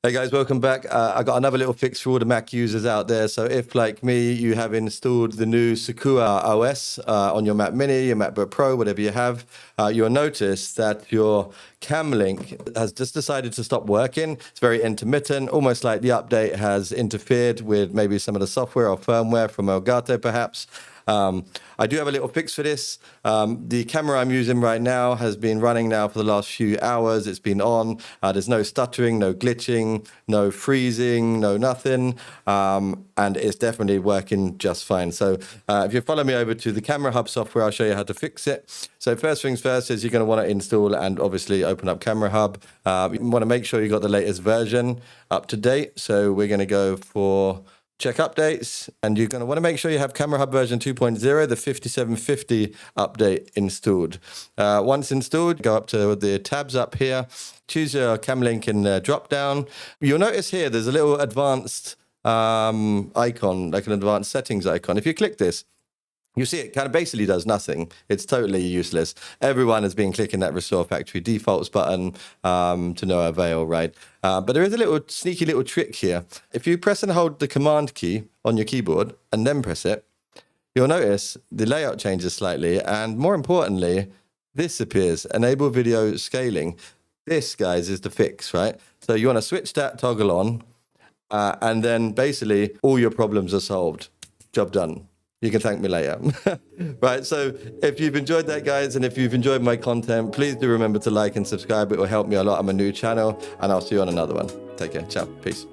Hey guys, welcome back. I got another little fix for all the Mac users out there. So if, like me, you have installed the new Sequoia OS on your Mac Mini, your MacBook Pro, whatever you have, you'll notice that your Cam Link has just decided to stop working. It's very intermittent, almost like the update has interfered with maybe some of the software or firmware from Elgato, perhaps. I do have a little fix for this. The camera I'm using right now has been running now for the last few hours. It's been on. There's no stuttering, no glitching, no freezing, no nothing. And it's definitely working just fine. So if you follow me over to the Camera Hub software, I'll show you how to fix it. So first things first is you're going to want to install and obviously open up Camera Hub. You want to make sure you got the latest version up to date. So we're going to go for check updates, and you're going to want to make sure you have Camera Hub version 2.0, the 5750 update installed. Once installed, go up to the tabs up here, choose your Cam Link in the drop down. You'll notice here there's a little advanced icon, like an advanced settings icon. If you click this, you see it kind of basically does nothing. It's totally useless. Everyone has been clicking that Restore Factory Defaults button to no avail, right? But there is a little sneaky little trick here. If you press and hold the Command key on your keyboard and then press it, you'll notice the layout changes slightly. And more importantly, this appears, Enable Video Scaling. This, guys, is the fix, right? So you want to switch that toggle on and then basically all your problems are solved. Job done. You can thank me later. Right, so if you've enjoyed that, guys, and if you've enjoyed my content, please do remember to like and subscribe. It will help me a lot. I'm a new channel, and I'll see you on another one. Take care. Ciao. Peace.